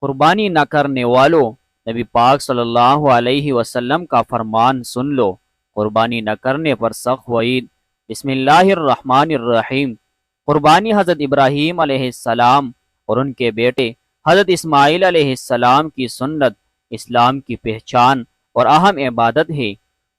قربانی نہ کرنے والوں، نبی پاک صلی اللہ علیہ وسلم کا فرمان سن لو، قربانی نہ کرنے پر سخت وعید۔ بسم اللہ الرحمن الرحیم۔ قربانی حضرت ابراہیم علیہ السلام اور ان کے بیٹے حضرت اسماعیل علیہ السلام کی سنت، اسلام کی پہچان اور اہم عبادت ہے۔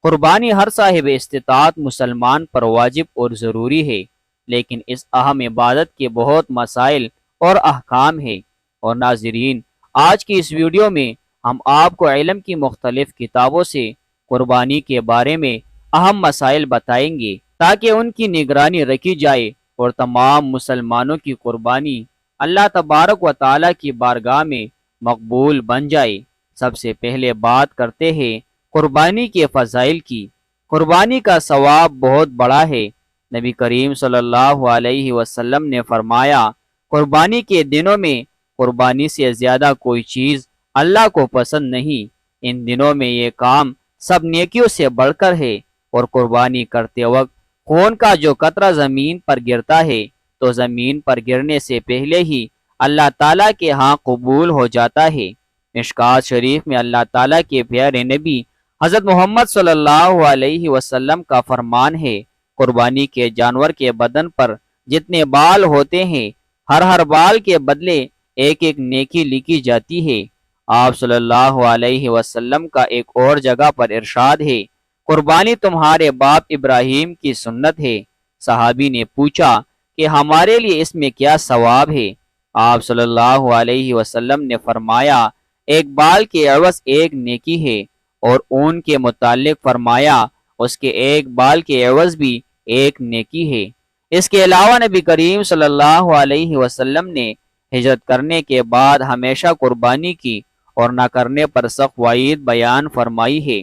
قربانی ہر صاحب استطاعت مسلمان پر واجب اور ضروری ہے، لیکن اس اہم عبادت کے بہت مسائل اور احکام ہیں۔ اور ناظرین، آج کی اس ویڈیو میں ہم آپ کو علم کی مختلف کتابوں سے قربانی کے بارے میں اہم مسائل بتائیں گے تاکہ ان کی نگرانی رکھی جائے اور تمام مسلمانوں کی قربانی اللہ تبارک و تعالیٰ کی بارگاہ میں مقبول بن جائے۔ سب سے پہلے بات کرتے ہیں قربانی کے فضائل کی۔ قربانی کا ثواب بہت بڑا ہے۔ نبی کریم صلی اللہ علیہ وسلم نے فرمایا، قربانی کے دنوں میں قربانی سے زیادہ کوئی چیز اللہ کو پسند نہیں۔ ان دنوں میں یہ کام سب نیکیوں سے بڑھ کر ہے، اور قربانی کرتے وقت خون کا جو قطرہ زمین پر گرتا ہے تو زمین پر گرنے سے پہلے ہی اللہ تعالیٰ کے ہاں قبول ہو جاتا ہے۔ مشکوٰۃ شریف میں اللہ تعالیٰ کے پیارے نبی حضرت محمد صلی اللہ علیہ وسلم کا فرمان ہے، قربانی کے جانور کے بدن پر جتنے بال ہوتے ہیں، ہر بال کے بدلے ایک ایک نیکی لکھی جاتی ہے۔ آپ صلی اللہ علیہ وسلم کا ایک اور جگہ پر ارشاد ہے، قربانی تمہارے باپ ابراہیم کی سنت ہے۔ صحابی نے پوچھا کہ ہمارے لیے اس میں کیا ثواب ہے؟ آپ صلی اللہ علیہ وسلم نے فرمایا، ایک بال کے عوض ایک نیکی ہے، اور اون کے متعلق فرمایا، اس کے ایک بال کے عوض بھی ایک نیکی ہے۔ اس کے علاوہ نبی کریم صلی اللہ علیہ وسلم نے ہجرت کرنے کے بعد ہمیشہ قربانی کی اور نہ کرنے پر سخت وعید بیان فرمائی ہے۔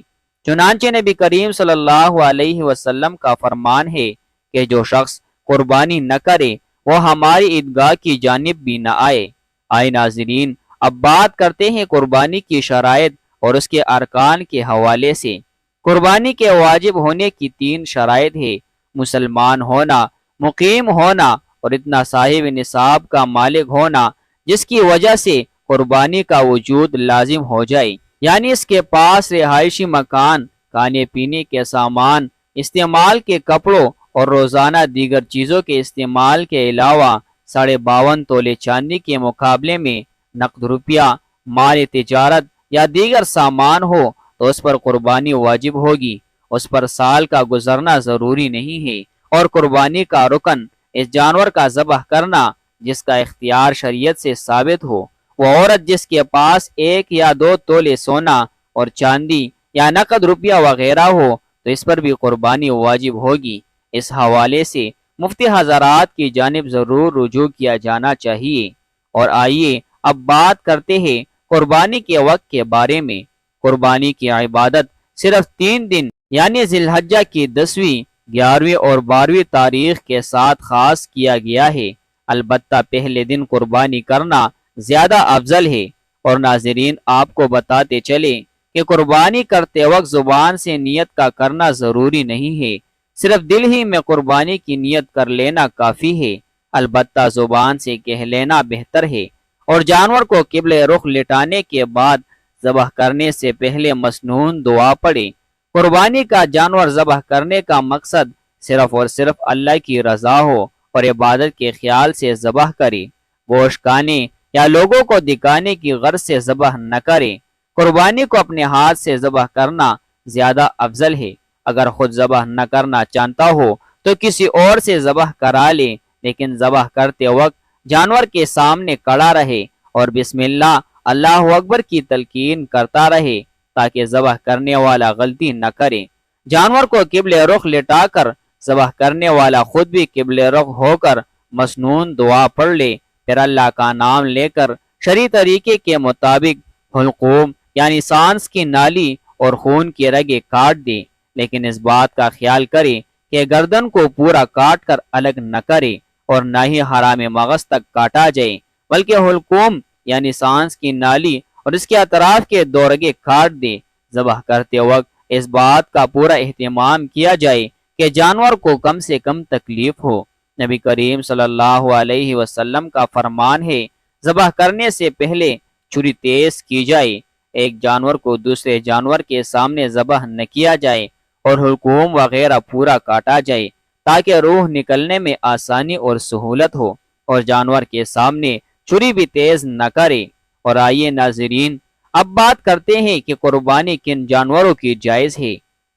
چنانچہ نبی کریم صلی اللہ علیہ وسلم کا فرمان ہے کہ جو شخص قربانی نہ کرے وہ ہماری عیدگاہ کی جانب بھی نہ آئے۔ آئے ناظرین، اب بات کرتے ہیں قربانی کی شرائط اور اس کے ارکان کے حوالے سے۔ قربانی کے واجب ہونے کی 3 شرائط ہے: مسلمان ہونا، مقیم ہونا اور اتنا صاحب نصاب کا مالک ہونا جس کی وجہ سے قربانی کا وجود لازم ہو جائے، یعنی اس کے پاس رہائشی مکان، کھانے پینے کے سامان، استعمال کے کپڑوں اور روزانہ دیگر چیزوں کے استعمال کے علاوہ 52.5 تولے چاندی کے مقابلے میں نقد روپیہ، مال تجارت یا دیگر سامان ہو تو اس پر قربانی واجب ہوگی۔ اس پر سال کا گزرنا ضروری نہیں ہے، اور قربانی کا رکن اس جانور کا ذبح کرنا جس کا اختیار شریعت سے ثابت ہو۔ وہ عورت جس کے پاس 1 یا 2 تولے سونا اور چاندی یا نقد روپیہ وغیرہ ہو تو اس پر بھی قربانی واجب ہوگی۔ اس حوالے سے مفتی حضرات کی جانب ضرور رجوع کیا جانا چاہیے۔ اور آئیے اب بات کرتے ہیں قربانی کے وقت کے بارے میں۔ قربانی کی عبادت صرف 3 دن یعنی ذی الحجہ کی 10ویں، 11ویں اور 12ویں تاریخ کے ساتھ خاص کیا گیا ہے۔ البتہ پہلے دن قربانی کرنا زیادہ افضل ہے۔ اور ناظرین، آپ کو بتاتے چلیں کہ قربانی کرتے وقت زبان سے نیت کا کرنا ضروری نہیں ہے، صرف دل ہی میں قربانی کی نیت کر لینا کافی ہے۔ البتہ زبان سے کہہ لینا بہتر ہے، اور جانور کو قبلہ رخ لٹانے کے بعد ذبح کرنے سے پہلے مسنون دعا پڑھیں۔ قربانی کا جانور ذبح کرنے کا مقصد صرف اور صرف اللہ کی رضا ہو اور عبادت کے خیال سے ذبح کرے، گوشت کھانے یا لوگوں کو دکھانے کی غرض سے ذبح نہ کرے۔ قربانی کو اپنے ہاتھ سے ذبح کرنا زیادہ افضل ہے۔ اگر خود ذبح نہ کرنا چاہتا ہو تو کسی اور سے ذبح کرا لے، لیکن ذبح کرتے وقت جانور کے سامنے کھڑا رہے اور بسم اللہ، اللہ اکبر کی تلقین کرتا رہے تاکہ ذبح کرنے والا غلطی نہ کرے۔ جانور کو قبلہ رخ لٹا کر ذبح کرنے والا خود بھی قبلہ رخ ہو کر مسنون دعا پڑھ لے، پھر اللہ کا نام لے کر شرعی طریقے کے مطابق حلقوم یعنی سانس کی نالی اور خون کی رگیں کاٹ دے، لیکن اس بات کا خیال کرے کہ گردن کو پورا کاٹ کر الگ نہ کرے اور نہ ہی حرام مغز تک کاٹا جائے، بلکہ حلقوم یعنی سانس کی نالی اور اس کے اطراف کے 2 رگیں کاٹ دے۔ ذبح کرتے وقت اس بات کا پورا اہتمام کیا جائے کہ جانور کو کم سے کم تکلیف ہو۔ نبی کریم صلی اللہ علیہ وسلم کا فرمان ہے، ذبح کرنے سے پہلے چھری تیز کی جائے، ایک جانور کو دوسرے جانور کے سامنے ذبح نہ کیا جائے اور حلقوم وغیرہ پورا کاٹا جائے تاکہ روح نکلنے میں آسانی اور سہولت ہو، اور جانور کے سامنے چھری بھی تیز نہ کرے۔ اور آئیے ناظرین، اب بات کرتے ہیں کہ قربانی کن جانوروں کی جائز ہے۔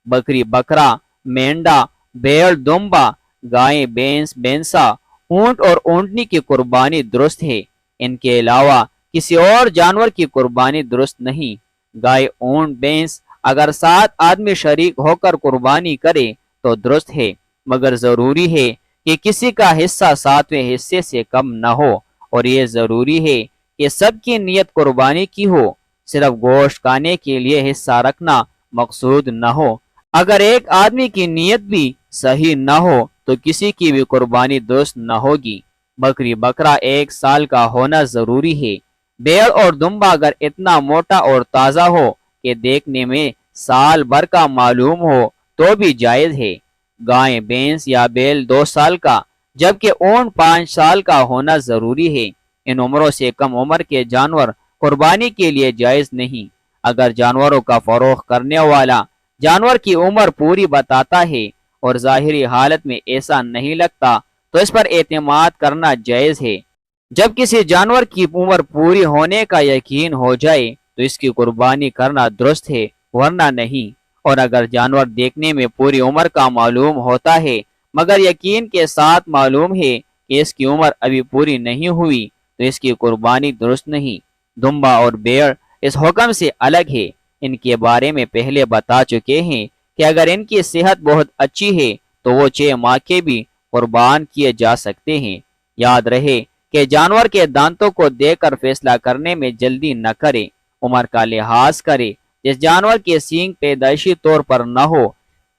بکری، بکرا، مینڈا، بھیڑ، دمبا، گائے، بھینس، بھینسا، اونٹ اور اونٹنی کی قربانی درست ہے۔ ان کے علاوہ کسی اور جانور کی قربانی درست نہیں۔ گائے، اونٹ، بھینس اگر 7 آدمی شریک ہو کر قربانی کرے تو درست ہے، مگر ضروری ہے کہ کسی کا حصہ 7ویں حصے سے کم نہ ہو، اور یہ ضروری ہے کہ سب کی نیت قربانی کی ہو، صرف گوشت کھانے کے لیے حصہ رکھنا مقصود نہ ہو۔ اگر ایک آدمی کی نیت بھی صحیح نہ ہو تو کسی کی بھی قربانی درست نہ ہوگی۔ بکری، بکرا 1 سال کا ہونا ضروری ہے۔ بیڑ اور دمبا اگر اتنا موٹا اور تازہ ہو کہ دیکھنے میں سال بھر کا معلوم ہو تو بھی جائز ہے۔ گائے، بھینس یا بیل 2 سال کا، جبکہ اونٹ 5 سال کا ہونا ضروری ہے۔ ان عمروں سے کم عمر کے جانور قربانی کے لیے جائز نہیں۔ اگر جانوروں کا فروخت کرنے والا جانور کی عمر پوری بتاتا ہے اور ظاہری حالت میں ایسا نہیں لگتا تو اس پر اعتماد کرنا جائز ہے۔ جب کسی جانور کی عمر پوری ہونے کا یقین ہو جائے تو اس کی قربانی کرنا درست ہے، ورنہ نہیں۔ اور اگر جانور دیکھنے میں پوری عمر کا معلوم ہوتا ہے مگر یقین کے ساتھ معلوم ہے کہ اس کی عمر ابھی پوری نہیں ہوئی تو اس کی قربانی درست نہیں۔ دمبا اور بیڑ اس حکم سے الگ ہے۔ ان کے بارے میں پہلے بتا چکے ہیں کہ اگر ان کی صحت بہت اچھی ہے تو وہ 6 ماہ کے بھی قربان کیے جا سکتے ہیں۔ یاد رہے کہ جانور کے دانتوں کو دیکھ کر فیصلہ کرنے میں جلدی نہ کرے، عمر کا لحاظ کرے۔ جس جانور کے سینگ پیدائشی طور پر نہ ہو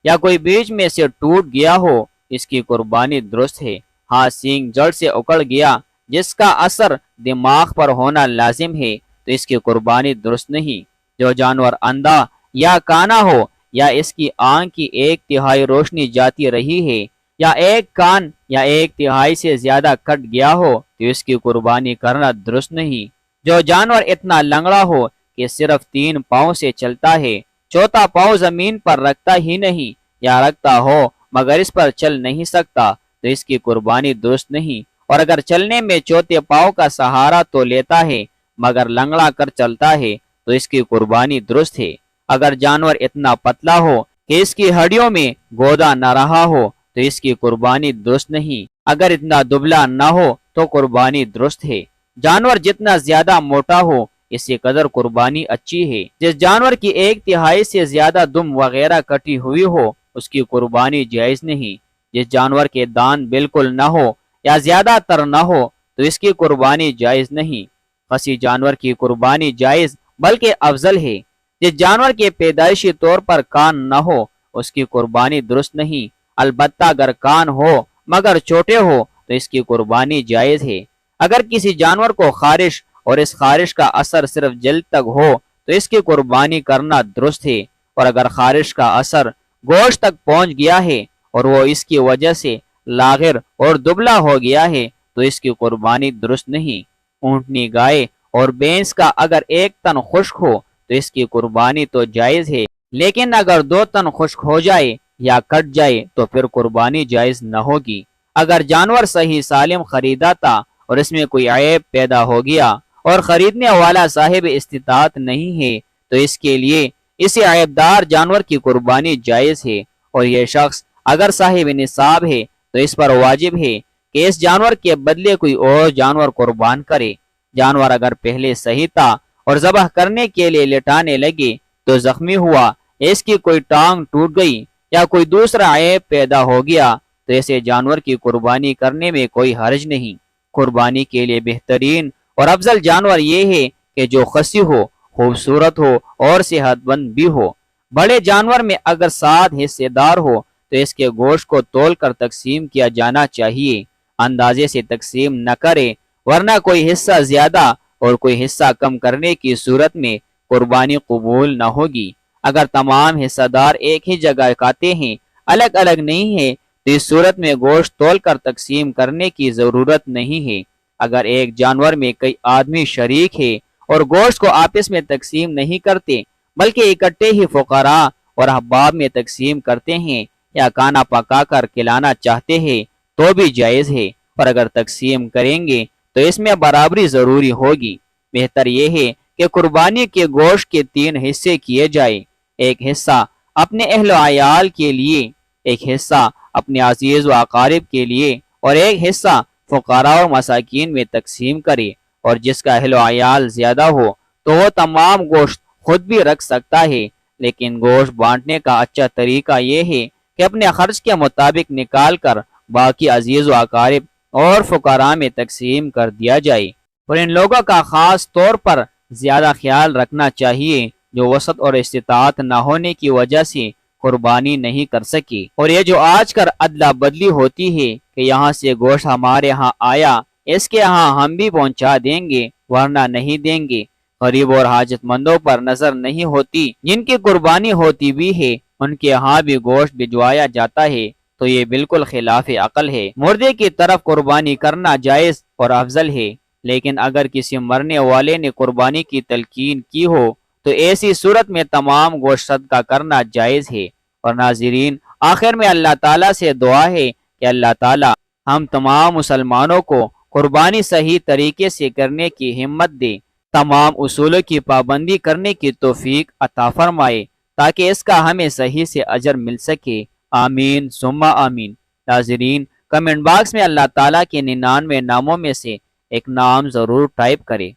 یا کوئی بیچ میں سے ٹوٹ گیا ہو اس کی قربانی درست ہے۔ ہاں، سینگ جڑ سے اکڑ گیا جس کا اثر دماغ پر ہونا لازم ہے تو اس کی قربانی درست نہیں۔ جو جانور اندھا یا کانا ہو یا اس کی آنکھ کی 1/3 روشنی جاتی رہی ہے یا ایک کان یا 1/3 سے زیادہ کٹ گیا ہو تو اس کی قربانی کرنا درست نہیں۔ جو جانور اتنا لنگڑا ہو کہ صرف 3 پاؤں سے چلتا ہے، 4تھا پاؤں زمین پر رکھتا ہی نہیں یا رکھتا ہو مگر اس پر چل نہیں سکتا تو اس کی قربانی درست نہیں۔ اور اگر چلنے میں 4تھے پاؤں کا سہارا تو لیتا ہے مگر لنگڑا کر چلتا ہے تو اس کی قربانی درست ہے۔ اگر جانور اتنا پتلا ہو کہ اس کی ہڈیوں میں گودا نہ رہا ہو تو اس کی قربانی درست نہیں۔ اگر اتنا دبلا نہ ہو تو قربانی درست ہے۔ جانور جتنا زیادہ موٹا ہو اسی قدر قربانی اچھی ہے۔ جس جانور کی 1/3 سے زیادہ دم وغیرہ کٹی ہوئی ہو اس کی قربانی جائز نہیں۔ جس جانور کے دانت بالکل نہ ہو یا زیادہ تر نہ ہو تو اس کی قربانی جائز نہیں۔ خصی جانور کی قربانی جائز بلکہ افضل ہے۔ جس جانور کے پیدائشی طور پر کان نہ ہو اس کی قربانی درست نہیں، البتہ اگر کان ہو مگر چھوٹے ہو تو اس کی قربانی جائز ہے۔ اگر کسی جانور کو خارش اور اس خارش کا اثر صرف جلد تک ہو تو اس کی قربانی کرنا درست ہے، اور اگر خارش کا اثر گوشت تک پہنچ گیا ہے اور وہ اس کی وجہ سے لاغر اور دبلا ہو گیا ہے تو اس کی قربانی درست نہیں۔ اونٹنی، گائے اور بھینس کا اگر 1 تن خشک ہو تو اس کی قربانی تو جائز ہے، لیکن اگر 2 تن خشک ہو جائے یا کٹ جائے تو پھر قربانی جائز نہ ہوگی۔ اگر جانور صحیح سالم خریدا تھا اور اس میں کوئی عیب پیدا ہو گیا اور خریدنے والا صاحب استطاعت نہیں ہے تو اس کے لیے اسی عیب دار جانور کی قربانی جائز ہے، اور یہ شخص اگر صاحب نصاب ہے تو اس پر واجب ہے کہ اس جانور کے بدلے کوئی اور جانور قربان کرے۔ جانور اگر پہلے صحیح تھا اور ذبح کرنے کے لیے لٹانے لگے تو زخمی ہوا، اس کی کوئی ٹانگ ٹوٹ گئی یا کوئی دوسرا عیب پیدا ہو گیا تو ایسے جانور کی قربانی کرنے میں کوئی حرج نہیں۔ قربانی کے لیے بہترین اور افضل جانور یہ ہے کہ جو خصی ہو، خوبصورت ہو اور صحت مند بھی ہو۔ بڑے جانور میں اگر 7 حصے دار ہو تو اس کے گوشت کو تول کر تقسیم کیا جانا چاہیے، اندازے سے تقسیم نہ کرے، ورنہ کوئی حصہ زیادہ اور کوئی حصہ کم کرنے کی صورت میں قربانی قبول نہ ہوگی۔ اگر تمام حصہ دار ایک ہی جگہ کھاتے ہیں، الگ الگ نہیں ہے تو اس صورت میں گوشت تول کر تقسیم کرنے کی ضرورت نہیں ہے۔ اگر ایک جانور میں کئی آدمی شریک ہے اور گوشت کو آپس میں تقسیم نہیں کرتے بلکہ اکٹھے ہی فقراء اور احباب میں تقسیم کرتے ہیں یا کھانا پکا کر کھلانا چاہتے ہیں تو بھی جائز ہے، اور اگر تقسیم کریں گے تو اس میں برابری ضروری ہوگی۔ بہتر یہ ہے کہ قربانی کے گوشت کے 3 حصے کیے جائیں، ایک حصہ اپنے اہل و عیال کے لیے، ایک حصہ اپنے عزیز و اقارب کے لیے، اور ایک حصہ فقراء و مساکین میں تقسیم کرے، اور جس کا اہل و عیال زیادہ ہو تو وہ تمام گوشت خود بھی رکھ سکتا ہے، لیکن گوشت بانٹنے کا اچھا طریقہ یہ ہے کہ اپنے خرچ کے مطابق نکال کر باقی عزیز و اقارب اور فقراء میں تقسیم کر دیا جائے، اور ان لوگوں کا خاص طور پر زیادہ خیال رکھنا چاہیے جو وسعت اور استطاعت نہ ہونے کی وجہ سے قربانی نہیں کر سکی۔ اور یہ جو آج کل ادلا بدلی ہوتی ہے کہ یہاں سے گوشت ہمارے ہاں آیا اس کے ہاں ہم بھی پہنچا دیں گے ورنہ نہیں دیں گے، غریب اور حاجت مندوں پر نظر نہیں ہوتی، جن کی قربانی ہوتی بھی ہے ان کے ہاں بھی گوشت بھجوایا جاتا ہے، تو یہ بالکل خلاف عقل ہے۔ مردے کی طرف قربانی کرنا جائز اور افضل ہے، لیکن اگر کسی مرنے والے نے قربانی کی تلقین کی ہو تو ایسی صورت میں تمام گوشت صدقہ کرنا جائز ہے۔ اور ناظرین، آخر میں اللہ تعالیٰ سے دعا ہے کہ اللہ تعالیٰ ہم تمام مسلمانوں کو قربانی صحیح طریقے سے کرنے کی ہمت دے، تمام اصولوں کی پابندی کرنے کی توفیق عطا فرمائے تاکہ اس کا ہمیں صحیح سے اجر مل سکے، آمین ثم آمین۔ ناظرین، کمنٹ باکس میں اللہ تعالیٰ کے 99 ناموں میں سے ایک نام ضرور ٹائپ کرے۔